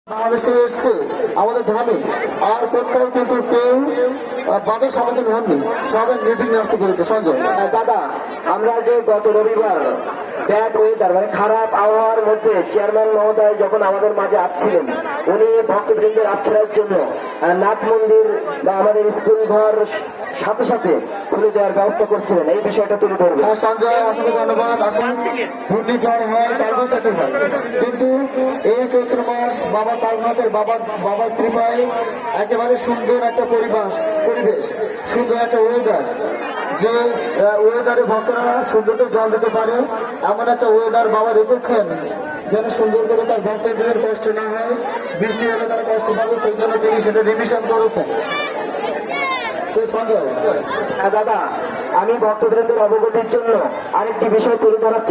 বাংলাদেশে এসছে আমাদের ধামে আর কোথাও কিন্তু কেউ বাধার সম্মুখীন হননি, সবাই নির্বিঘ্নে আসতে পেরেছে। সঞ্জয় দাদা, আমরা যে গত রবিবার ব্যাড ওয়েদার মানে খারাপ আবহাওয়ার মধ্যে চেয়ারম্যান মহোদয় যখন আমাদের মাঝে আসছিলেন, উনি ভক্তবৃন্দের আশ্রয়ের জন্য নাট মন্দির বা আমাদের স্কুল ঘর সাথে সাথে খুলে দেওয়ার ব্যবস্থা করছিলেন, এই বিষয়টা তুলে ধরবেন। সঞ্জয় অসংখ্য ধন্যবাদ। আসুন, ঘূর্ণিঝড় হয়, তারপর সাথে হয়, কিন্তু এই চৈত্র মাস বাবা তারনাথের বাবার কৃপায় একেবারে সুন্দর একটা পরিবেশ, সুন্দর একটা ওয়েদার, যে ওয়েদারে ভক্তরা সুন্দরটা জল দিতে পারে এমন একটা ওয়েদার বাবা রেখেছেন, যেন সুন্দর করে তার ভক্তদের কষ্ট না হয়, বৃষ্টি হলে তারা কষ্ট পাবে, সেই জন্য তিনি সেটা রিভিশন করেছেন। সঞ্জয় দাদা, আমি ভক্তবৃন্দের অবগতির জন্য আরেকটি বিষয় তুলে ধরার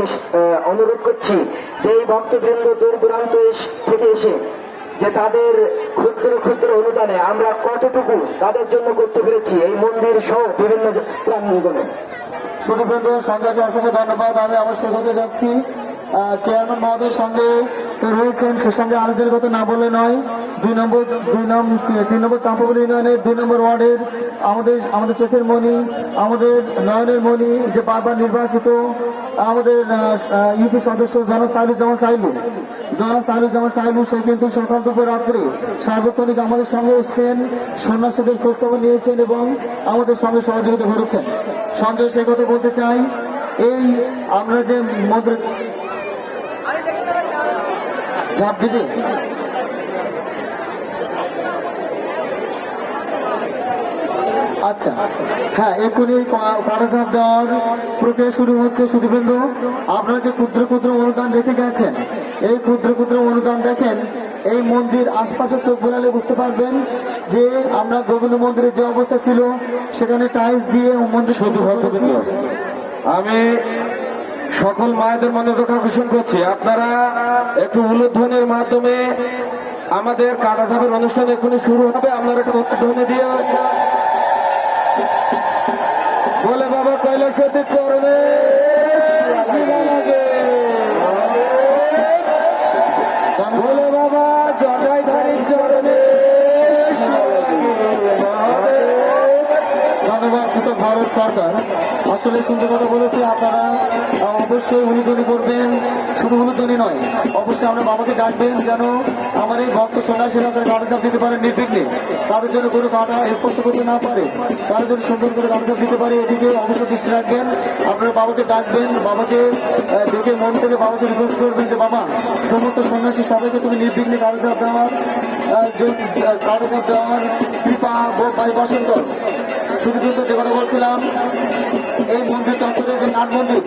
অনুরোধ করছি যে এই ভক্তবৃন্দ দূর দূরান্ত থেকে এসে যে তাদের ক্ষুদ্র ক্ষুদ্র অনুদানে আমরা কতটুকু তাদের জন্য করতে পেরেছি এই মন্দির সহ বিভিন্ন প্রাঙ্গণে। সুদীপবৃন্দ, সঞ্জয়কে অসংখ্য ধন্যবাদ। আমি আবার সে কথা যাচ্ছি, চেয়ারম্যান মহোদয়ের সঙ্গে তো রয়েছেন, সে সঙ্গে আলোচনার কথা না বলে নয়। 3 নম্বর চাম্পাবলী ইউনিয়নের 2 নম্বর ওয়ার্ডের আমাদের চোখের মণি, আমাদের নয়নের মণি, যে বারবার নির্বাচিত আমাদের ইউপি সদস্য জনাব সাইলুজ্জামান সাইলু, সে কিন্তু সকাল দুপুর রাত্রে সার্বক্ষণিক আমাদের সঙ্গে এসেছেন, সন্ন্যাসীদের খোঁজখবর নিয়েছেন এবং আমাদের সঙ্গে সহযোগিতা করেছেন। সঞ্জয় সে কথা বলতে চাই, এই আমরা যে চাপ দিবে আচ্ছা, হ্যাঁ, এক্ষুনি কাটা চাপ দেওয়ার প্রক্রিয়া শুরু হচ্ছে। সুদীপবৃন্দ, আপনারা যে ক্ষুদ্র ক্ষুদ্র অনুদান রেখে গেছেন, এই ক্ষুদ্র ক্ষুদ্র অনুদান দেখেন, এই মন্দির আশপাশে চোখ বোলালে বুঝতে পারবেন যে আমরা গোবিন্দ মন্দিরের যে অবস্থা ছিল সেখানে টাইলস দিয়ে মন্দির শুরু করেছি। আমি সকল মায়েদের মনোযোগ আকর্ষণ করছি, আপনারা একটু উলুধ্বনির মাধ্যমে আমাদের কাটাচাপের অনুষ্ঠান এখনই শুরু হবে, আপনারা একটু উলুধ্বনি দিয়ে বলে বাবা কৈলাসের চরণে বলে বাবা জটাইধারীর চরণে। ধন্যবাদ শীতক ভারত সরকার, আসলে সুন্দর কথা বলেছে। আপনারা অবশ্যই উলুধ্বনি করবেন, শুধু উলুধ্বনি নয়, অবশ্যই আমরা বাবাকে ডাকবেন যেন আমার এই ভক্ত সন্ন্যাসীরা তারা কাটা চাপ দিতে পারে নির্বিঘ্নে, তাদের জন্য কোনো কাটা স্পর্শ করতে না পারে, তারা যদি সুন্দর করে কাটা চাপ দিতে পারে, এদিকে অবশ্যই দৃষ্টি রাখবেন। আপনারা বাবাকে ডাকবেন, বাবাকে ডেকে মন থেকে বাবাকে রিকোয়েস্ট করবেন যে বাবা সমস্ত সন্ন্যাসী সবাইকে তুমি নির্বিঘ্নে কাটা চাপ দেওয়ার কৃপা বাই বসন্ত। শুধু কিন্তু যে কথা বলছিলাম, এই মন্দির চত্বরে যে নাট মন্দির,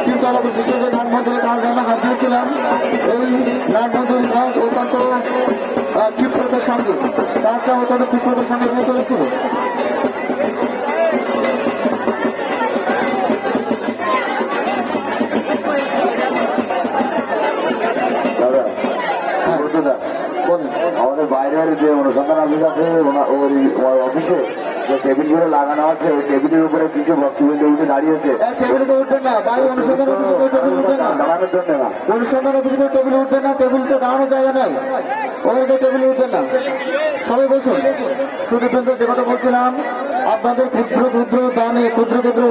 কিন্তু বিশিষ্ট যে নাট মন্দিরের কাজ আমরা হাত দিয়েছিলাম, এই নাট মন্দিরের কাজ অত্যন্ত ক্ষিপ্রতার সঙ্গে হয়ে চলেছিল। আমাদের বাইরের যে অনুসন্ধান অফিস আছে ওই অফিসে যে টেবিল গুলো লাগানো আছে, ওই টেবিলের উপরে কিছু ভক্তবৃন্দ উঠে দাঁড়িয়েছে। টেবিলে উঠবেন না, বাইরে অনুসন্ধান অফিসে টেবিল উঠবে না, দাঁড়ানোর জন্য না, অনুসন্ধান অফিসে টেবিল উঠবে না, টেবিলতে দাঁড়ানোর জায়গা নাই, ওখানে টেবিল উঠবেন না, সবাই বসুন। সুদীপবৃন্দ, যে কথা বলছিলাম, আপনাদের ক্ষুদ্র ক্ষুদ্র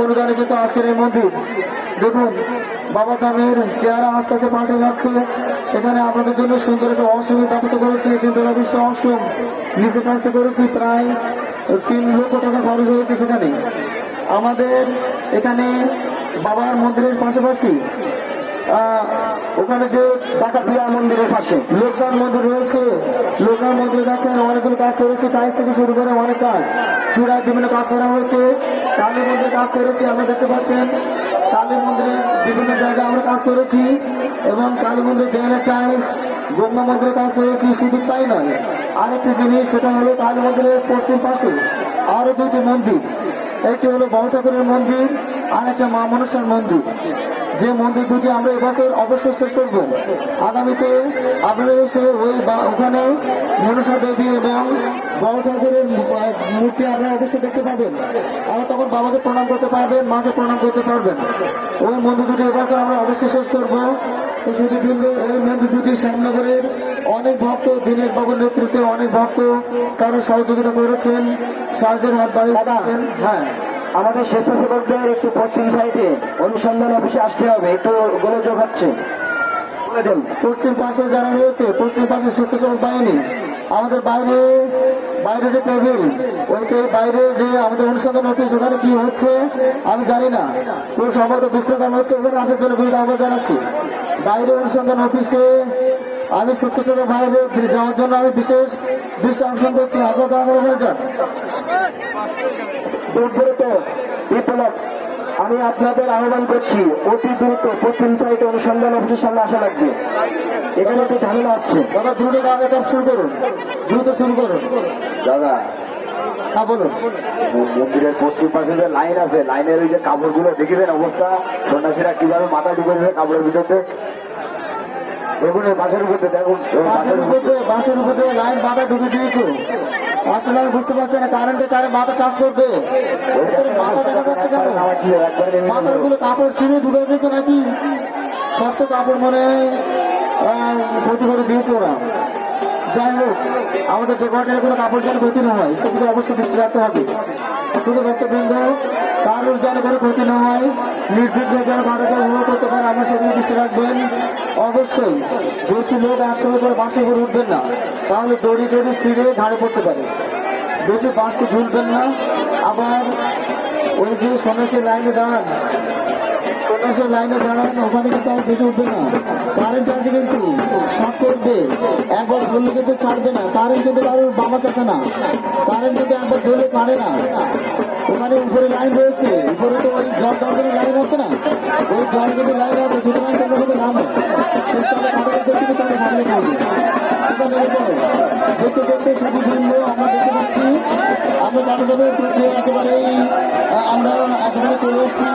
অনুদানে কিন্তু আজকের এই মন্দির দেখুন বাবা ধামের চেহারা আস্তে আস্তে পাল্টে যাচ্ছে। এখানে আপনাদের জন্য সুন্দর একটা অশ্রমের ব্যবস্থা করেছি, 3 তলা বিশিষ্ট অশ্রম নিচে কাজটা করেছি, প্রায় 3 লক্ষ টাকা খরচ হয়েছে। সেখানে আমাদের এখানে বাবার মন্দিরের পাশাপাশি ওখানে যে ডাকাতিয়া মন্দিরের পাশে লোকনাথ মন্দির রয়েছে, লোকনাথ মন্দিরে দেখেন অনেকগুলো কাজ করেছে, টাইলস থেকে শুরু করে অনেক কাজ, চূড়ায় বিভিন্ন কাজ করা হয়েছে। কালী মন্দিরে কাজ করেছি, আমরা দেখতে পাচ্ছেন কালী মন্দিরে বিভিন্ন জায়গায় আমরা কাজ করেছি, এবং কালী মন্দিরে দেয়ালের টাইলস, গঙ্গা মন্দিরে কাজ করেছি। শুধু তাই নয়, আরেকটি জিনিস, সেটা হলো কালী মন্দিরের পশ্চিম পাশে আরো 2টি মন্দির, একটি হলো বড় ঠাকুরের মন্দির আর একটা মা মনসার মন্দির। যে মন্দির দুটি আমরা এবছর অবশ্যই শেষ করবো। আগামীতে আপনারা এসে ওখানে মনসা দেবী এবং বড় ঠাকুরের মূর্তি আপনারা অবশ্যই দেখতে পাবেন। আমরা তখন বাবাকে প্রণাম করতে পারবেন, মাকে প্রণাম করতে পারবেন। ওই মন্দির দুটি এবছর আমরা অবশ্যই শেষ করবো। তো সুদীবৃন্দ, ওই মন্দির দুটি শ্যামনগরের অনেক ভক্ত দীনেশ বাবুর নেতৃত্বে অনেক ভক্ত তারা সহযোগিতা করেছেন, সাহায্যের হাত বাড়িয়েছেন। হ্যাঁ, আমাদের স্বেচ্ছাসেবকদের একটু পশ্চিম সাইডে অনুসন্ধান অফিসে আসতে হবে, একটু গোলযোগ হচ্ছে, বলে দেন। পশ্চিম পাশে যারা রয়েছে, পশ্চিম পাশে স্বেচ্ছাসেবক বাহিনী, আমাদের বাইরে বাইরে যে টেবিল, ওইটা বাইরে যে আমাদের অনুসন্ধান অফিস, ওখানে কি হচ্ছে আমি জানি না, কোন সম্ভবত বিশৃঙ্খলা হচ্ছে, ওখানে আসার জন্য বিরোধ আহ্বান জানাচ্ছি। বাইরে অনুসন্ধান অফিসে আমি স্বেচ্ছাসেবক বাইরে যাওয়ার জন্য আমি বিশেষ দৃষ্টি আকর্ষণ করছি, আপনারা দয়া করে ওখানে যান। দুর্ব্রত বিপ্লব, আমি আপনাদের আহ্বান করছি অতি দ্রুত পশ্চিম সাইডে অনুসন্ধান অফিসের সামনে আসা লাগবে, এখানে একটু ঝামেলা হচ্ছে। দাদা দ্রুত আগে কাজ শুরু করুন, দ্রুত শুরু করুন। দাদা, হ্যাঁ বলুন। মন্দিরের পশ্চিম পাশে যে লাইন আছে, লাইনের ওই যে কাপড়গুলো দেখেছেন অবস্থা, সন্ন্যাসীরা কিভাবে মাথা ঢুকেছে কাপড়ের ভিতরে। দেখুন এই বাসের উপরে, দেখুন বাসের উপর দিয়ে লাইন বাধা ঢুকে দিয়েছো, আসলে আমি বুঝতে পারছি না কারেন্টে তার মাথা টাচ করবে, মাথা দেখা যাচ্ছে কেন? মাথার গুলো কাপড় ছিঁড়ে ঢুকে দিয়েছো নাকি? শক্ত কাপড় মনে হয় ক্ষতি করে দিয়েছে ওরা। যাই হোক, আমাদের ডেকোরেটের কোনো কাপড় যেন ক্ষতি না হয় সেদিকে অবশ্যই দৃষ্টি রাখতে হবে। শুধু ভক্তবৃন্দ কারোর যেন কোনো ক্ষতি না হয়, নির্বিঘ্নে যেন ঘরে যেন উপভোগ করতে পারে, আমরা সেদিকে দৃষ্টি রাখবেন। অবশ্যই বেশি লোক একসঙ্গে করে বাসে করে উঠবেন না, তাহলে দড়ি টড়ি ছিঁড়ে ঘাড়ে পড়তে পারে। বেশি বাসকে ঝুলবেন না। আবার ওই যে সন্ন্যাসীর লাইনে দাঁড়ান, সন্ন্যাসীর লাইনে দাঁড়ান, ওখানে কিন্তু আর বেশি উঠবে না। কারেন্ট আছে কিন্তু শক করবে, একবার ধরলে কিন্তু ছাড়বে না। কারেন্ট কিন্তু কারোর বাবা চাচ্ছে না, কারেন্ট কিন্তু একবার ধরলে ছাড়ে না। ওখানে উপরে লাইন রয়েছে, উপরে তো ওই জল দরকারের লাইন আছে না, ওই জল কিন্তু লাইন আছে, সুতরাং তোমরা কিন্তু নামো শেষকালে কাটার দেখতে তোমরা সামনে করবে। দেখতে দেখতে শুধু ঘুরলো আমরা দেখতে পাচ্ছি, আমরা কাটা যাবে একেবারেই, আমরা একেবারে চলে এসেছি,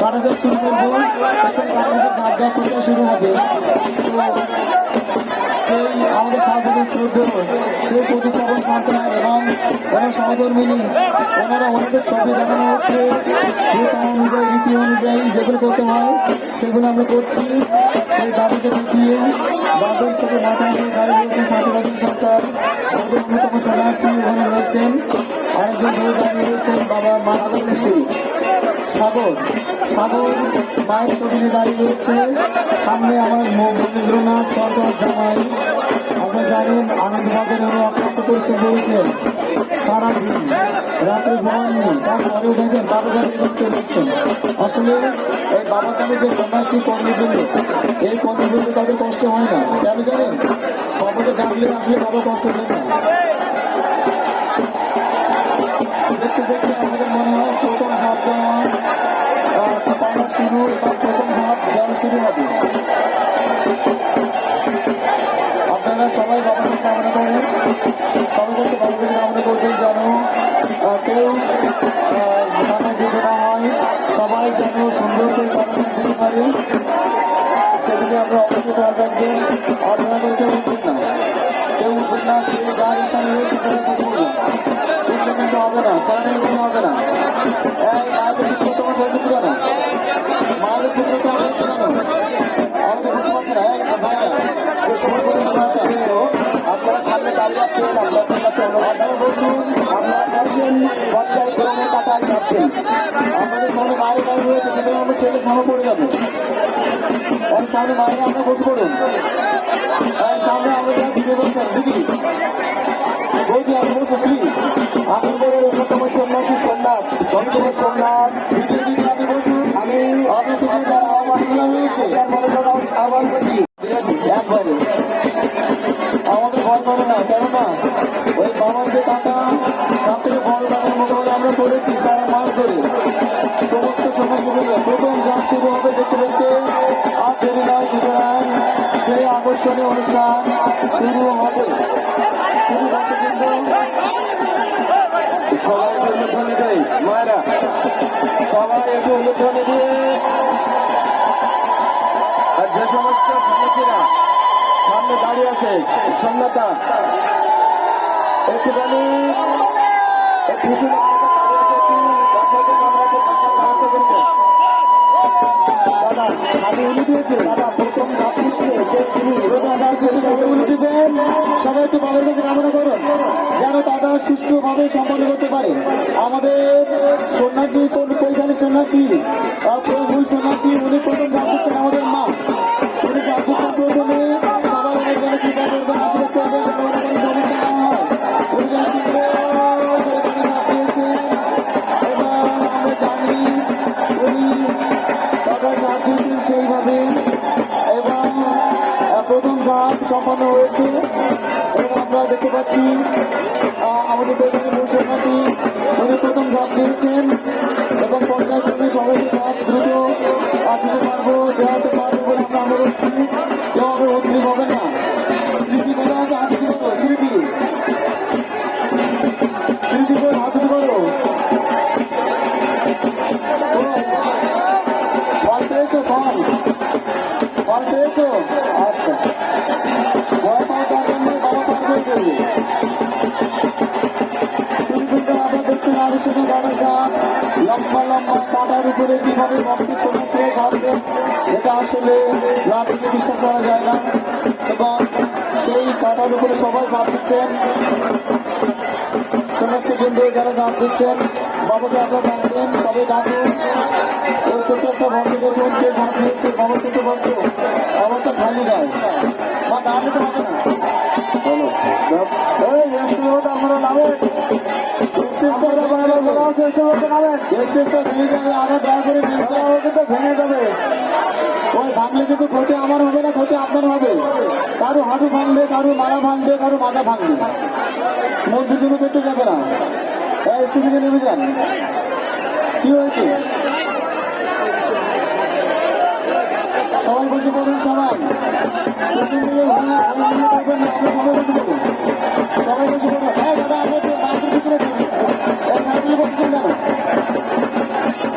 কাটা যাক শুরু করবো, তখন কাটার ঝাঁপ ঝাঁপ করতে শুরু হবে। তো সেই আমাদের সর্বশেষ শ্রদ্ধেয় সেই প্রদীপন সরকার এবং ওনার সহকর্মিনী, ওনারা ওনাদের ছবি দেখানো হচ্ছে, অনুযায়ী রীতি অনুযায়ী যেগুলো করতে হয় সেগুলো আমরা করছি। সেই দাবিকে দেখিয়ে দাদুর সাথে মাথা দিয়ে দাঁড়িয়ে রয়েছেন সাথী সরকার, ওদের অন্যতম সন্ন্যাসী ওখানে রয়েছেন, আরেকজন ধরে দাঁড়িয়ে রয়েছেন বাবা মাতৃ মিস্ত্রি সাগর। সাগর মায়ের ছবি নিয়ে দাঁড়িয়ে রয়েছে, সামনে আমার মহেন্দ্রনাথ সরকার জামাই। আমরা জানেন আনন্দবাজারে উনি অক্লান্ত পরিশ্রম করেছেন সারাদিন, রাত্রে ঘুমাননি, তারপরেও দেখেন বাবা জানি চলে এসছেন। আসলে এই বাবা দামে যে সন্ন্যাসী কর্মীবৃন্দ, এই কর্মীবৃন্দ তাদের কষ্ট হয় না, কেন জানেন? বাবাকে ডাকলে আসলে বাবা কষ্ট পেন না। দেখতে দেখতে আমাদের মনে হয় প্রথম ঝাঁপ দেওয়া শুরু, এবং প্রথম ঝাঁপ দেওয়া শুরু হবে। আপনারা সবাই বাবাকে কামনা করেন, সবাই কাছে বাবাকে কামনা করবেন যেন কেউ নামে দিতে না হয়, সবাই যেন সুন্দর করে পড়াশোনা দিতে পারে, সেদিকে আমরা অবশ্যই খেয়াল রাখবেন। অধ্যয়নের কেউ উঠবেন না, কেউ উঠবেন না, যে যার স্থানে রয়েছে সেটা বসে পড়বেন, উঠলে কিন্তু হবে না, পড়াশোনা কিন্তু হবে না। এই মায়েদের পিছনে তোমার ফেলতেছি কেন? মায়েদের পিছনে তোমার ফেলছে কেন? আমাদের বুঝতে পারছি না। আপনারা সামনে দাঁড়িয়ে আছেন, আপনারা বসুন, আপনারা বসেন, পর্যায়ে গ্রামে কাটায় যাচ্ছেন। আমাদের সামনে মায়ের গাড়ি রয়েছে, সেখানে আমরা ট্রেনের সামনে পড়ে যাবো। সামনে মায়ের আমরা বসে পড়ুন, সামনে আমরা যা ভিডিও করছেন দিদি বৌদি আপনি বলছেন প্লিজ। আপনাদের অন্যতম সন্ন্যাসী সোমনাথ, অন্যতম সোমনাথ দিদি দিদি আপনি বসুন, আমি আপনার পিছনে যারা আহ্বান রয়েছে আপনার মনোযোগ আহ্বান করছি। একবারে আমাদের ভয় করে না, কেননা ওই বাবার যে টাকা, তার থেকে বড় টাকার মোকাবেলা আমরা করেছি সারা মাস ধরে। সমস্ত সন্ন্যাসীগুলো প্রথম ঝাঁপ শুরু হবে দেখতে দেখতে, আর দেরি নয়, সুতরাং সেই আকর্ষণীয় অনুষ্ঠান শুরু হবে। শুধু ভক্তবৃন্দ সবাই উল্লেখনে দেয়, মায়েরা সবাই একটু উল্লেখনে দিয়ে, আর যে সমস্ত সন্ন্যাসীরা সামনে দাঁড়িয়ে আছে সন্ন্যাতা একটুখানি কিছু দাদা দিয়েছে দাদা প্রথম ধাপ দিচ্ছে যে তিনি শব্দগুলো দিবেন। সবাই একটু বাবার কাছে কামনা করুন যেন দাদা সুষ্ঠুভাবে সম্পন্ন করতে পারে। আমাদের সন্ন্যাসী কৈখালী সন্ন্যাসী মূল সন্ন্যাসী উনি প্রথম ঝাঁপ দিচ্ছেন আমাদের মা। উনি ঝাঁপ দিচ্ছেন প্রথমে, সবাই ওনার জন্য কৃপা করবেন, আশীর্বাদ করবেন যেন ওনার কোনো সমস্যা না হয়। উনি যেন সুন্দর করে এখানে ঝাঁপ দিয়েছেন এবং আমরা জানি উনি দাদা ঝাঁপ দিয়েছেন সেইভাবে এবং প্রথম ঝাঁপ সম্পন্ন হয়েছে এবং আমরা দেখতে পাচ্ছি আমাদের কৈখালী মূল সন্ন্যাসী উনি প্রথম ঝাঁপ দিয়েছেন এবং পর্যায়ক্রমে সবাইকে ঝাঁপ দ্রুত দিতে পারবো, দেওয়াতে পারবো বলে আমরা আশা করছি। কেউ আমরা উদ্গ্রীব হবে না। স্মৃতি কোথায় আছে? হাত কিছু করো স্মৃতি, স্মৃতি করে হাত কিছু করো। ফল পেয়েছো? ফল পেয়েছো? আচ্ছা, ভয় পাওয়ার দরকার নেই, বাবা পার করে দেবে। শুরুতে আমরা দেখছি নারী শুধু গাড়ি ঝাঁপ লম্বা লম্বা কাটার উপরে কিভাবে ভক্তি সন্ন্যাসীরা ঝাঁপবেন, এটা আসলে না থেকে বিশ্বাস করা যায় না। এবং সেই কাটার উপরে সবাই ঝাঁপ দিচ্ছেন, সন্ন্যাসী বৃন্দ যারা ঝাঁপ দিচ্ছেন বাবাকে আপনারা ডাকবেন, সবাই ডাকুন। ওই ছোট একটা ভক্তদের মধ্যে ঝাঁপ দিয়েছে বাবা, ছোট ভক্ত আমার তো খালি গায় বা দাঁড়াতে তো হবে না। আপনারা নামেন, আমরা দয়া করে কিন্তু ভেঙে যাবে। ওই ভাঙলে কিন্তু ক্ষতি আমার হবে না, ক্ষতি আপনার হবে। কারো হাঁটু ভাঙবে, কারো মালা ভাঙবে, কারো মাজা ভাঙবে, মন্দির জন্য করতে যাবে না। স্টেজ থেকে নেমে যান। কি হয়েছে? সবাই বসে পড়ুন, সবাই পেছন দিকে করবেন না, আমরা সবাই বসে পড়ুন, সবাই বসে পড়ুন। হ্যাঁ দাদা, আমরা মাদের পিছনে করছেন কেন?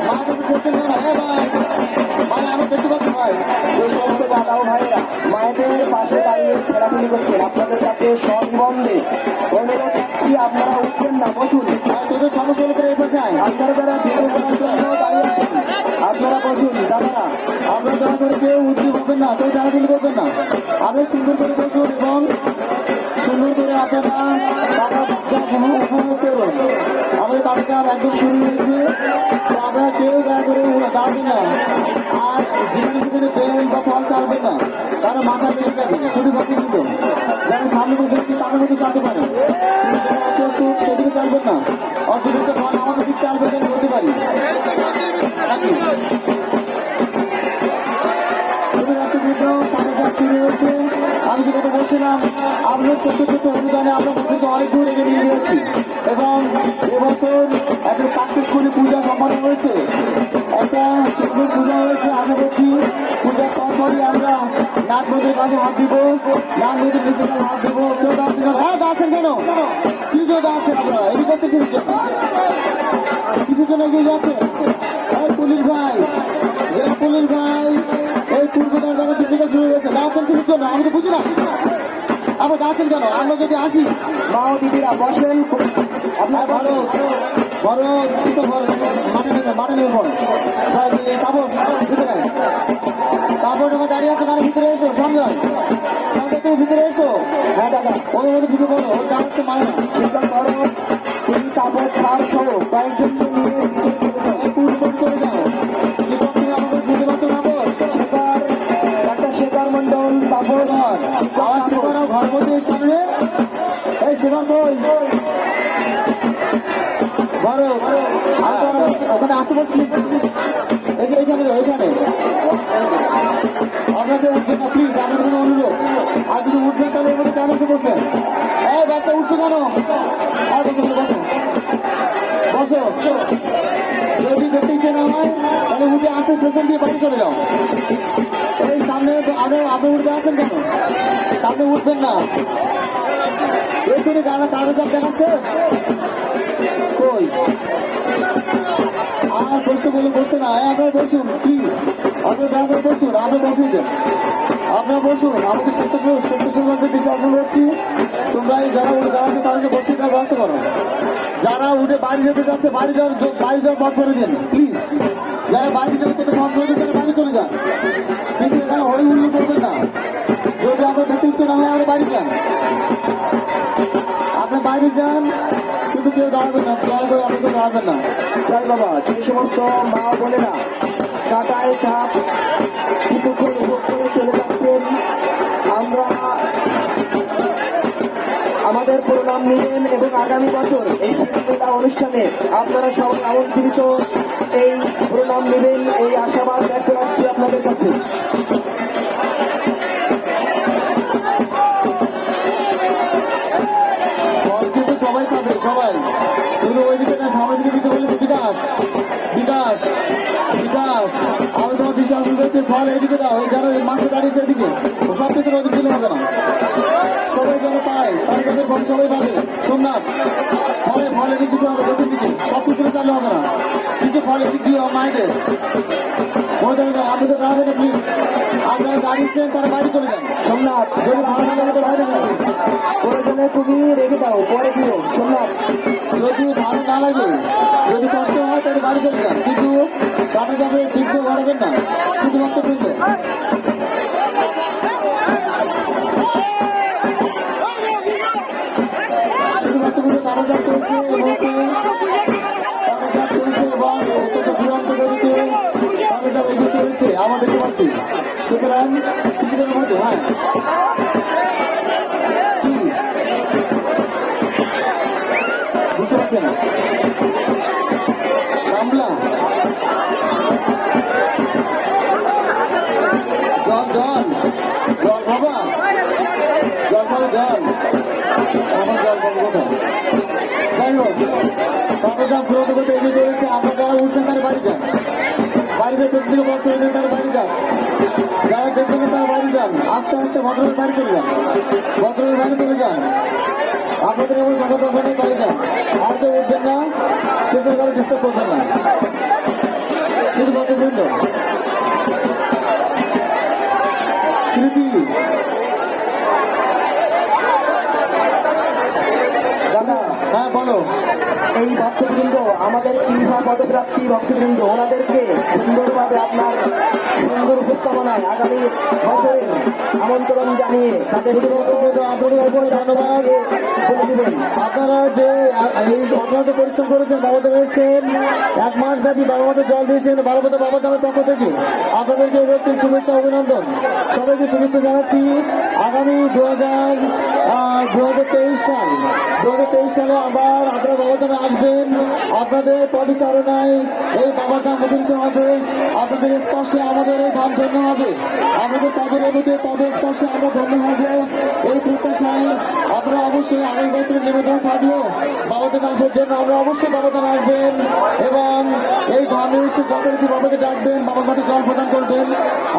মাদের করছেন কেন? হ্যাঁ ভাই, ভাই আমি দেখতে পাচ্ছি ভাই। এই সমস্ত দাদা ও ভাইয়েরা মায়েদের পাশে দাঁড়িয়ে খেলাধুলি করছেন, আপনাদের কাছে সনিবন্ধে অনুরোধ রাখছি আপনারা উঠবেন না, বসুন। তোদের সমস্যা হলে করে এই পাশে আয়। আপনারা যারা ভিডিও করার জন্য দাঁড়িয়ে আছেন আপনারা বসুন দাদারা। আপনারা দয়া করে কেউ উদ্যোগ হবেন না, কেউ টানাটানি করবেন না। আপনারা সুন্দর করে বসুন এবং সুন্দর করে আপনারা টাকা চাপ উপভোগ করুন। আমাদের টাকা চাপ একদম শুরু হয়েছে, তো আপনারা কেউ দয়া করে দাঁড়াবেন না আর জীবনের ভিতরে বেল বা ফল চালবেন না, কারণ মাথা লেগে যাবে। শুধু বাকি কিন্তু যারা সামনে বসে আছে তাদের মধ্যে চালতে পারে, প্রস্তুত সেদিকে চালবেন না। অন্তত ফল আমাদের দিক চালবে যেন বলতে পারি নাকি। আমি যে কথা বলছিলাম, আমরা ছোট্ট ছোট্ট অনুদানে আমরা কিন্তু অনেক দূর এগিয়ে নিয়ে গিয়েছি এবং এবছর একটা সাকসেসফুলি পূজা সম্পন্ন হয়েছে, একটা সুন্দর পূজা হয়েছে। আশা করছি পূজার পরপরই আমরা নাট নদীর কাছে হাত দিব, নাট নদীর নিচে হাত দেবো। কেউ দাঁড়াচ্ছেন কেন? হ্যাঁ দাঁড়াচ্ছেন কেন? কি জন্য দাঁড়াচ্ছেন আপনারা? এগিয়ে যাচ্ছেন কিসের জন্য? কিসের জন্য এগিয়ে যাচ্ছেন? পুলিশ ভাই, যারা পুলিশ ভাই এই পূর্বদার দেখা পিছনে শুরু হয়েছে, দাঁড়াচ্ছেন কিসের জন্য? আমি তো বুঝি না আপনার দাঁড়াচ্ছেন কেন? আমরা যদি আসি মা ও দিদিরা বসবেন। আপনার বড় বড় ছোট বড় মাঠে নেবে বড় সাহেব তাপস ভিতরে, তারপর যখন দাঁড়িয়ে আছে মানে ভিতরে এসো। সঞ্জয়, সঞ্জয় তুমি ভিতরে এসো। হ্যাঁ দাদা, ওর মধ্যে ঢুকে পড়ো, ওর দাঁড়াচ্ছে মায়েরা। শীতল পর্বত তিনি তাপস ছাড় সহ কয়েকজনকে নিয়ে পূর্ব চলে যাও। শিবক তুমি আমাকে শুনতে পাচ্ছ? তাপস শেখর, ডাক্তার শেখর মন্ডল, তাপস আমার শিবরাও ঘর মধ্যে স্থানে। এই শিবন বই বড় ওখানে আসতে বলছি, এই যে এইখানে এইখানে আপনাদের উঠবেন না প্লিজ, আমাদের জন্য অনুরোধ। আর যদি উঠবেন তাহলে এর মধ্যে কেন এসে বসবেন? এই বাচ্চা উঠছো কেন? আর বসো বসো বসো। যদি দেখতে ইচ্ছে না হয় তাহলে উঠে আসতে পেছন দিয়ে বাড়ি চলে যাও। এই সামনে আপনি উঠতে আছেন কেন? সামনে উঠবেন না। এই করে গাড়া কারো সব দেখা শেষ কই? আর বসতে বলে বসতে না, আপনারা বসুন প্লিজ, আপনারা দয়া করে বসুন, আপনারা বসে যান, আপনারা বসুন। আমাদের স্বেচ্ছাসেবকদের দিশা আসন করছি, তোমরা যারা উঠে দাঁড়াচ্ছে তাদেরকে বসে দেওয়ার ব্যবস্থা করো। যারা উঠে বাড়ি যেতে যাচ্ছে বাড়ি যাওয়ার পথ করে দিন প্লিজ। যারা বাড়ি যাবে তাদের পথ করে দিন, তারা বাড়ি চলে যান। যান, আপনি বাইরে যান, কিন্তু কেউ দাঁড়াবেন না, দয়া করে আপনি কেউ দাঁড়াবেন না। তাই বাবা, যে সমস্ত মা বোনেরা কাটায় কাপ কিছুক্ষণ উপভোগ করে চলে যাচ্ছেন, আমরা আমাদের প্রণাম নেবেন এবং আগামী বছর এই শিল্পীলা অনুষ্ঠানে আপনারা সবাই আমন্ত্রিত এই প্রণাম নেবেন, এই আশাবাদ ব্যক্ত রাখছি আপনাদের কাছে। ফল কিন্তু সবাই পাবে, সবাই। তুমি ওইদিকে না, সামনের দিকে দিতে বলেছে বিকাশ, বিকাশ, বিকাশ। আমি তোমার দৃষ্টি আকর্ষণ করছি, ফল এইদিকে দাও, এই যারা মাসে দাঁড়িয়েছে এদিকে, ও সব কিছু ওদিক দিলে হবে না, সবাই যেন পায়, তার কাছে ফল সবাই পাবে। সোমনাথ, ফলে ফল এদিক দিতে হবে, দক্ষিণ দিকে, সব কিছু চালু হবে না, কিছু ফল এদিক দিয়ে মায়েদের মনে যান। আপনি তো দাঁড়াবেন না প্লিজ, আর যারা দাঁড়িয়েছেন তারা বাইরে চলে যান। সোমনাথ, যদি ভালো না লাগে তো বাইরে যান। প্রয়োজনে তুমি রেখে দাও, পরে দিও। সোমনাথ, যদি ভালো না লাগে, যদি কষ্ট হয় তাহলে বাড়ি চলে যান, কিন্তু কাটা যাবে, বৃদ্ধ বাড়াবেন না, শুধুমাত্র বৃদ্ধ। শুধুমাত্র বৃদ্ধ কাটা যা চলছে, কাটা যা চলছে এবং অত্যন্ত চূড়ান্ত গতিতে কাটা যা এগিয়ে চলেছে, আমরা দেখতে পাচ্ছি। সুতরাং কিছুদিনের মধ্যে, হ্যাঁ কি বুঝতে পারছেন না? কামলা, জল জল জল বাবা, জল পাবে, জল আমার জল পাবো কোথায়? যাই হোক, কাগজাম দ্রুত করতে এগিয়ে চলেছে। আপনারা যারা উঠছেন তারা বাড়ি যান, বাড়িতে পেছন থেকে বন্ধ করে দেন, তারা বাড়ি যান। যারা দেখবেন না তারা বাড়ি যান, আস্তে আস্তে ভদ্রভাবে বাড়ি চলে যান, ভদ্রভাবে বাড়ি চলে যান। আপনাদের এমন কথা দরকার নেই, বাড়ি যান। আর কেউ উঠবেন না, পেছনে কারো ডিস্টার্ব করবেন না, শুধু ভদ্রবৃন্দ। স্মৃতি, দাদা, হ্যাঁ বলো। এই ভক্তবৃন্দ, আমাদের ইনফা পদপ্রাপ্তি ভক্তবৃন্দ, ওনাদেরকে সুন্দরভাবে আপনার সুন্দর উপস্থাপনায় আগামী বছরের আমন্ত্রণ জানিয়ে তাদের আপনাদের অসংখ্য ধন্যবাদ বলে দিবেন। আপনারা যে এই অক্লান্ত পরিশ্রম করেছেন, বাবাদের এসেছেন, 1 মাস ব্যাপী বাবাদের জল দিয়েছেন, বাবাদের বাবার পক্ষ থেকে আপনাদেরকে ব্যক্তির শুভেচ্ছা, অভিনন্দন, সবাইকে শুভেচ্ছা জানাচ্ছি। আগামী 2023 সালে আবার আপনারা বাবাধামে আসবেন, আপনাদের পদচারণায় এই বাবাধাম মুখরিত হবে, আপনাদের স্পর্শে আমাদের এই ধাম ধন্য হবে, আপনাদের পদের এমনিতে পদের স্পর্শে আমরা ধন্য হব। এই প্রত্যাশায় আপনারা অবশ্যই আগামী বছরের নিবেদন থাকলো বাবাধামে আসার জন্য। আমরা অবশ্যই বাবাধামে আসবেন এবং এই ধামে এসে যথারীতি বাবাকে ডাকবেন, বাবার কাছে জল প্রদান করবেন,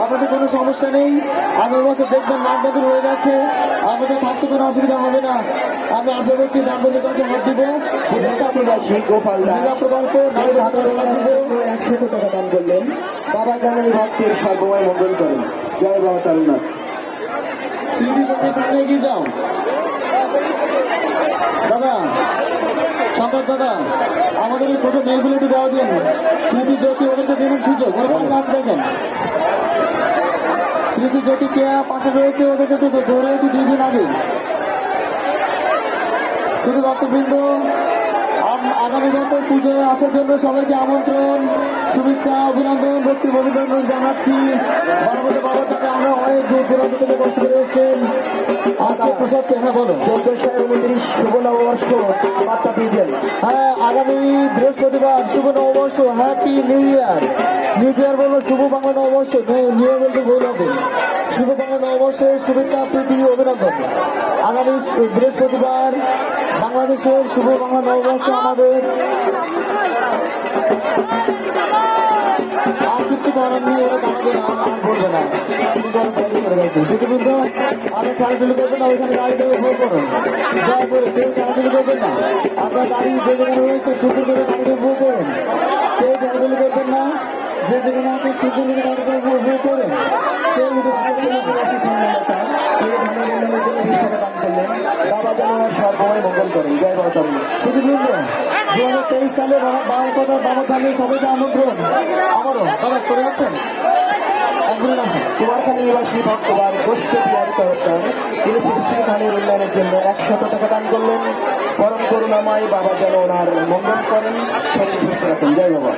আপনাদের কোনো সমস্যা নেই। আগামী বছর দেখবেন নাটবন্দি হয়ে গেছে, আপনাদের থাকতে কোনো অসুবিধা হবে না। আমি আশা করছি নাটবন্দির কাছে হাত দিব, প্রবাসী গোপাল মেগা প্রকল্প দাস হাতের 100 টাকা দান করলেন। বাবা যেন এই ভক্তের সর্বময় মঙ্গল করেন। জয় বাবা তারুনাথ। স্মৃতি তোমার সামনে এগিয়ে যাও। দাদা, সম্পদ দাদা, আমাদের এই ছোট মেয়েগুলো একটু দেওয়া দিন। স্মৃতি জ্যোতি ওদেরকে দেবেন সুযোগ, ওরা পাশে আসতে দেখেন। স্মৃতি জ্যোতি কে পাশে রয়েছে, ওদেরকে একটু ধরে একটু দিয়ে দিন আগে। শুধু ভক্তবৃন্দ, আগামী বছর পুজোয় আসার জন্য সবাইকে আমন্ত্রণ, শুভেচ্ছা, অভিনন্দন, ভক্তি অভিনন্দন জানাচ্ছি। বারমতে বাবার তাকে আমরা অনেক দূর দূরান্ত থেকে কষ্ট করে এসেছেন। আজকে প্রসাদ হ্যাঁ বলো। 1429 শুভ নববর্ষ বার্তা দিয়ে দেন। হ্যাঁ, আগামী বৃহস্পতিবার শুভ নববর্ষ, happy new year. New year বলবো শুভ বাংলা নববর্ষ, নিউ ইয়ার বলতে ভুল হবে। শুভ বাংলা নববর্ষের শুভেচ্ছা, প্রীতি, অভিনন্দন। আগামী বৃহস্পতিবার বাংলাদেশের শুভ বাংলা নববর্ষ আমাদের। আর কিছু করার নেই, ওরা দাঁড়াবে না, আর বলবে না, চলে গেছে। শুধুবৃন্দ, আপনার চালাচুলি করবেন না, ওইখানে গাড়ি থেকে ভোর করুন, দয়া করে কেউ চালাচুলি করবেন না। আপনার গাড়ি যে যেখানে রয়েছে সুন্দর করে গাড়ি থেকে ভোর করুন, কেউ চালাচুলি করবেন না, যে যেখানে আছে সুন্দর করে গাড়ি থেকে ভোর করুন, কেউ উঠে এই ধর্মের উন্নয়নের জন্য 20 টাকা দান করলেন। বাবা যেন সর্বময় মঙ্গল করেন। জয় বাবা তারুনাথ। শুধুবৃন্দ, 2023 সালে বাবা ধামে সবাইকে আমন্ত্রণ। আমারও দাদা চলে যাচ্ছেন, এক মিনিট আসেন। কুমারখালী নিবাসী ভক্তবার গোষ্ঠ বিহারী তরফদার তিনি শ্রী শ্রী ধামের উন্নয়নের জন্য 100 টাকা দান করলেন। পরম করুণাময় বাবা যেন ওনার মঙ্গল করেন, শরীর সুস্থ রাখেন। জয় বাবা।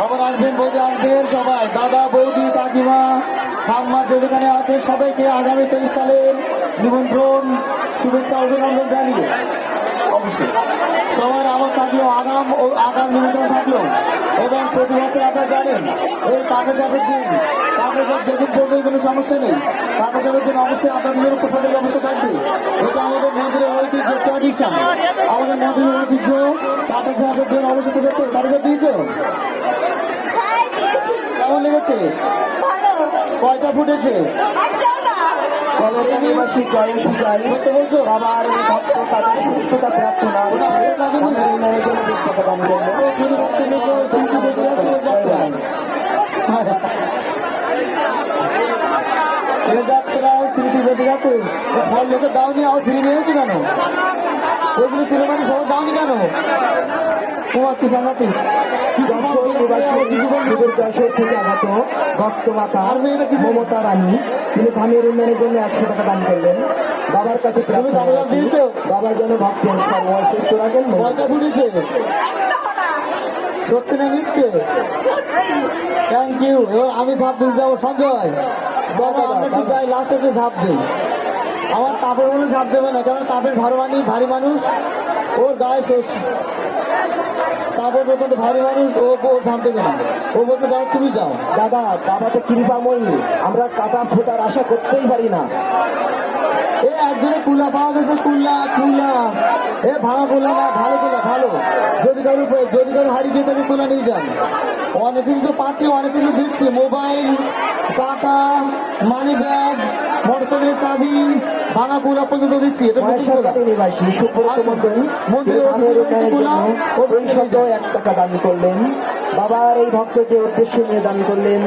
আবার আসবেন, বৌদি আসবেন সবাই, দাদা বৌদি কাকিমা ঠাম্মা যে যেখানে আছে সবাইকে আগামী 23 সালের নিমন্ত্রণ, শুভেচ্ছা অভিনন্দন জানিয়ে অবশ্যই সবার আমার থাকলো আগাম নিমন্ত্রণ থাকলো। এবং প্রতি বছর আপনারা জানেন এই কাগজাবের দিন, কাগজাব যেদিন পড়বে কোনো সমস্যা নেই, কাগজাবের দিন অবশ্যই আপনাদের জন্য প্রসাদের ব্যবস্থা থাকবে। এটা আমাদের মন্দিরের ঐতিহ্য, ট্র্যাডিশন, আমাদের মন্দিরের ঐতিহ্য। কাগজাবের দিন অবশ্যই প্রসাদ করে কাগজাব দিয়েছে। কেমন লেগেছে? কয়টা ফুটেছে? কলকাতাবাসী জয় সুজয় সত্যি বলছো? বাবার এই ভক্ত তাদের সুস্থতা প্রার্থনা ধামের উন্নয়নের জন্য 20 টাকা দান করলেন। শুধু ভক্তদের স্মৃতি বেঁচে গেছে এই যাত্রায়। এ যাত্রায় স্মৃতি বেঁচে গেছে। ফল লোকে দাওনি, আবার ফিরে নিয়ে এসেছো কেন? ওইগুলো সিনেমাটি সবাই দাওনি কেন? তোমার কি সাংঘাতিক যশোর থেকে আগত ভক্ত মাতা মমতা রানী, তিনি ধামের উন্নয়নের জন্য 100 টাকা দান করলেন। বাবার কাছে প্রার্থনা কাগজাব দিয়েছো? বাবা যেন ভক্তের সর্বময় সুস্থ রাখেন। কয়টা ফুটেছে? সত্যি না মিথ্যে? Thank you. এবার আমি ঝাঁপ দিতে যাবো। সঞ্জয় চলো আমরা একটু যাই, লাস্টে একটু ঝাঁপ দিই। আমার তাপের মনে ঝাঁপ দেবে না, কারণ তাপের ভারী মানুষ, ওর গায়ে শোষ। তাপের পর্যন্ত ভারী মানুষ, ও ঝাঁপ দেবে না। ও বলছে দাদা তুমি যাও। দাদা বাবা তো কৃপাময়ী, আমরা কাটা ফোটার আশা করতেই পারি না। এ একজনে কুলা পাওয়া গেছে, কুলা এ ভাঙা কুলা না, ভালো কুলা ভালো। যদি কারো হারিয়ে গিয়ে তাকে কুলা নিয়ে যান। অনেক কিছু তো পাচ্ছি, অনেক কিছু দিচ্ছি, মোবাইল, টাকা, মানি ব্যাগ, মোটরসাইকেলের চাবি, ভাঙা কুলা পর্যন্ত দিচ্ছি। এটা নতুন কুলা। নিবাসী সুব্রত মন্ডল মন্দিরের ধামের উন্নয়নের কুলা, জন্য 1 টাকা দান করলেন। বাবার এই ভক্তকে উদ্দেশ্য নিয়ে দান করলেন।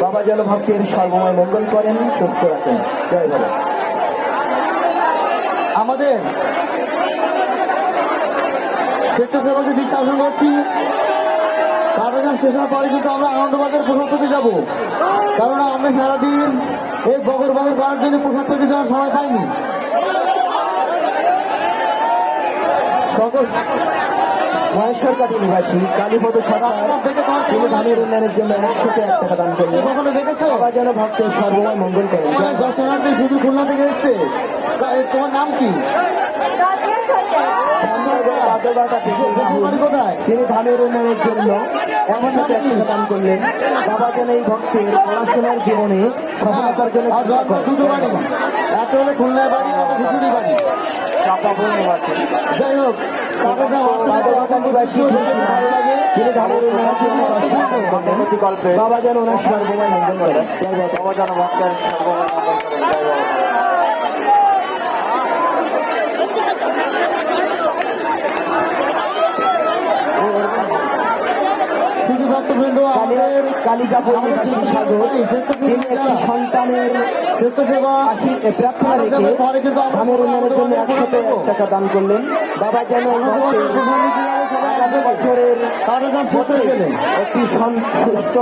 বাবা যেন ভক্তের সর্বময় মঙ্গল করেন, সুস্থ রাখেন। জয় বাবা। আমাদের স্বেচ্ছাসেবককে বিশ্বাসন করছি। কার্যক্রম শেষ হওয়ার পরে কিন্তু আমরা আনন্দবাজার প্রসাদ পেতে যাবো, কারণ আমরা সারাদিন এই বগর করার জন্য প্রসাদ পেতে যাওয়ার সময় পাইনি। সকল মহেশ্বর কাটি নিবাসী কালীপদ সরকার তিনি ধামের উন্নয়নের জন্য 101 টাকা দান করলেন। কখনো দেখেছো? বাবা যেন ভক্তের সর্বময় মঙ্গল করেন। তোমার দর্শনার্থী শুধু খুলনা থেকে এসছে। তোমার নাম কি? বাড়ি কোথায়? তিনি ধামের উন্নয়নের জন্য 101 টাকা দান করলেন। বাবা যেন এই ভক্তের পড়াশোনার জীবনে সফলতার জন্য আর দুটো বাড়ি, একটা হলো খুলনায় বাড়ি, একটা খিচুড়ি বাড়ি। যাই হোক, তিনি ধামের উন্নয়নের জন্য বাবা যেন ওনার সর্বময় মঙ্গল করেন। বাবা যেন ভক্তের সর্বময় মঙ্গল করেন। জয় বাবা। শুধু ভক্তবৃন্দ আমাদের কালিকাপুর আমাদের তিনি একটি সন্তানের স্বেচ্ছাসেবক প্রার্থনা রেখে পরে কিন্তু আমরা ধামের উন্নয়নের জন্য 101 টাকা দান করলেন। বাবা যেন এই ভক্তের আগামী বছরের কার্যক্রম শেষ হয়ে গেলে একটি সুস্থ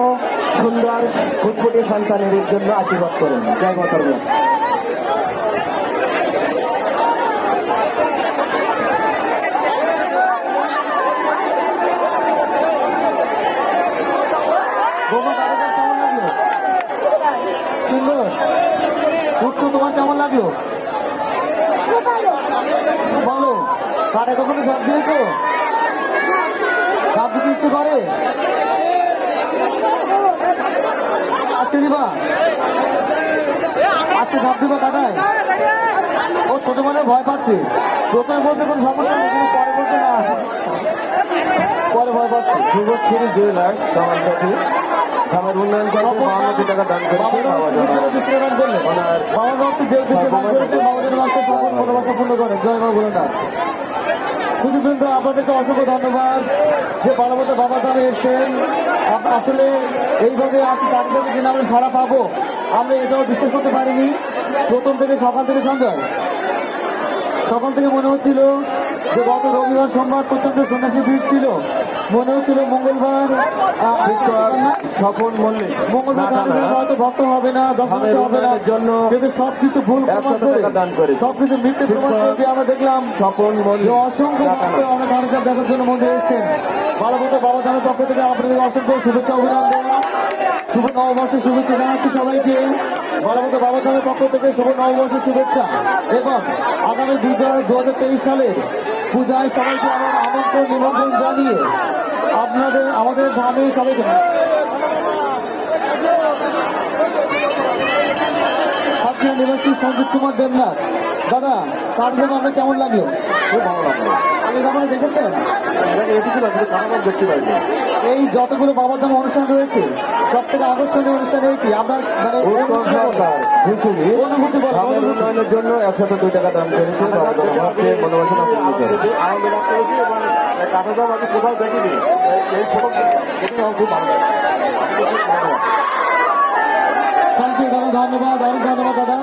সুন্দর ফুটফুটে সন্তানের জন্য আশীর্বাদ করেন। জয় মাতা দি। বৌমা কার্যক্রম কেমন লাগলো? সুন্দর। উৎসব তোমার কেমন লাগলো? বলো, কারে কখনো ঝাঁপ দিয়েছো? ঝাঁপ দিতে ইচ্ছে করে? আজকে দিবা? আজকে ঝাঁপ দিবা কাটায়? ও ছোট মানুষ ভয় পাচ্ছে। প্রথমে বলছে কোনো সমস্যা নেই, কিন্তু পরে বলছে না, পরে ভয় পাচ্ছে। শুভশ্রী জুয়েলার্স কামারকাটি ধামের উন্নয়ন করে 52 টাকা দান করেছে। বাবার ভক্ত যে উদ্দেশ্যে দান করেছে, বাবাদের ভক্ত সকল মনোবাসা পূর্ণ করে। জয় মা ভোলেনাথ। সুধীবৃন্দ, আপনাদেরকে অসংখ্য ধন্যবাদ যে বারমতো বাবা ধামে এসছেন। আসলে এইভাবে আসি কার্যক্রমে কিনা আমরা সাড়া পাবো, আমরা এটাও বিশ্বাস করতে পারিনি। প্রথম থেকে সকাল থেকে সঞ্জয় সকাল থেকে মনে হচ্ছিল যে গত রবিবার সোমবার প্রচন্ড সন্ন্যাসী ভিড় ছিল, মনে হচ্ছিল মঙ্গলবার শিক্ষক স্বপন মল্লিক মঙ্গলবার না, না, কাটাজার না। হয়তো ভক্ত হবে না, দর্শন আমাদের হবে না, উন্নয়নের জন্য কিন্তু সবকিছু ভুল প্রমাণ 100 করে টাকা দান করেছে। সবকিছু মিথ্যে প্রমাণ শিক্ষক করে দিয়ে আমরা দেখলাম স্বপন যে মল্লিক অসংখ্য ভক্ত আমরা কাটাজার দেখার জন্য মন্দিরে এসেছেন। ভালোমতো বাবা ধামের পক্ষ থেকে আপনাদের অসংখ্য শুভেচ্ছা অভিনন্দন, শুভ নববর্ষের শুভেচ্ছা জানাচ্ছি সবাইকে। ভালোমতো বাবা ধামের পক্ষ থেকে শুভ নববর্ষের শুভেচ্ছা এবং আগামী 2023 সালের পূজায় সবাইকে আমার আমন্ত্রণ নিমন্ত্রণ জানিয়ে আপনাদের আমাদের ধামে সবাইকে সাতক্ষীরা নিবাসী সঞ্জিত কুমার দেবনাথ। দাদা, কার্যক্রম আপনার কেমন লাগলো? খুব ভালো লাগলো। আগে কখনো দেখেছেন? দেখতে পাইনি। এই যতগুলো বাবাধাম অনুষ্ঠান রয়েছে সব থেকে আকর্ষণীয় অনুষ্ঠান এইটি। আপনার মানে উত্তর সরকার ঘুষুলি অনুভূতি বলো, গ্রামের অনুভূতি। উন্নয়নের জন্য 102 টাকা দান করেছে বাবাকে মনোবাসনা পূর্ণ করে। আনন্দ লাভ করেছি এবং কাঁটাজাম আমি কোথাও দেখিনি, এই প্রথম দেখে আমার খুব ভালো লাগে। থ্যাংক ইউ দাদা, ধন্যবাদ, অনেক ধন্যবাদ দাদা।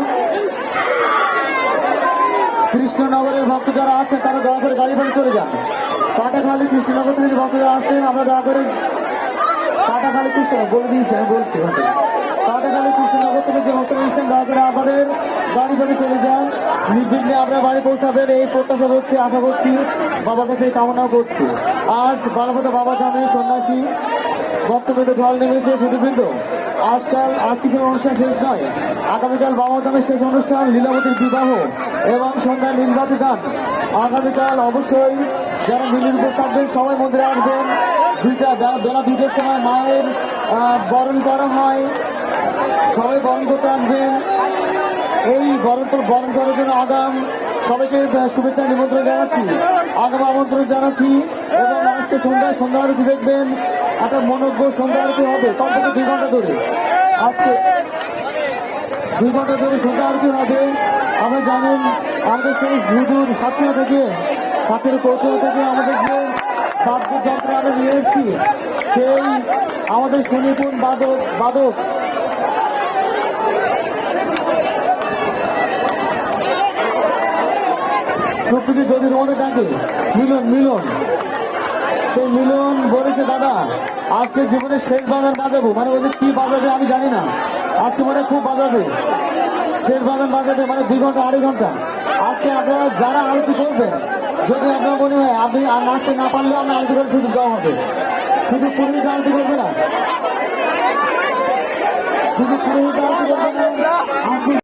কৃষ্ণনগরের ভক্ত যারা আছেন তারা দয়া করে গাড়ি বাড়ি চলে যান। কাটাখালী কৃষ্ণনগর থেকে যে ভক্ত যারা আসছেন আমরা দয়া করে কাটাখালী কৃষ্ণ বলে দিয়েছি, আমি বলছি কাটাখালী কৃষ্ণনগর থেকে যে ভক্তরা এসেছেন দয়া করে আমাদের গাড়ি বাড়ি চলে যান। নির্বিঘ্নে আপনার বাড়ি পৌঁছাবেন এই প্রত্যাশা করছি, আশা করছি, বাবার কাছে কামনাও করছি। আজ বারোপথা বাবা ধামে সন্ন্যাসী ভক্তবৃন্দ ঢল নেমেছে। শুধুবৃন্দ আজকে কোনো অনুষ্ঠান শেষ নয়, আগামীকাল বাবা ধামের শেষ অনুষ্ঠান লীলাবতীর বিবাহ এবং সন্ধ্যায় নীলবাতি দান। আগামীকাল অবশ্যই যারা মিলির উপর থাকবেন সবাই মন্দিরে আসবেন। বেলা 2টার সময় মায়ের বরণ করা হয়, সবাই বরণ করতে আসবেন। এই বরণ করার জন্য আগাম সবাইকে শুভেচ্ছা নিমন্ত্রণ জানাচ্ছি, আগাম আমন্ত্রণ জানাচ্ছি। এবং আজকে সন্ধ্যা আরতি দেখবেন, একটা মনোজ্ঞ সন্ধ্যা আরতি হবে কমপক্ষে 2 ঘন্টা ধরে। আজকে 2 ঘন্টা ধরে সন্ধ্যা আরতি হবে। আমরা জানেন আমাদের সেই সুদূর সাতক্ষীরা থেকে কৌচল থেকে আমাদের যে বাদ্যযন্ত্র আমরা নিয়ে এসেছি, সেই আমাদের সুনিপুণ বাদক প্রকৃতি যদি আমাদের ডাকে মিলন সেই মিলন বলেছে দাদা আজকে জীবনের শেষ বাজার বাজাবো, মানে ওদের কি বাজাবে আমি জানি না, আজকে মনে হয় খুব বাজাবে, শেষ বাজার বাজাবে মানে 2 ঘন্টা 2.5 ঘন্টা। আজকে আপনারা যারা আরতি করবেন, যদি আপনার মনে হয় আপনি আর নাচতে না পারলেও আপনার আরতি করার সুযোগ দেওয়া হবে। শুধু পুরোহিত আরতি করবে না, শুধু পুরোহিত আরতি করবে না,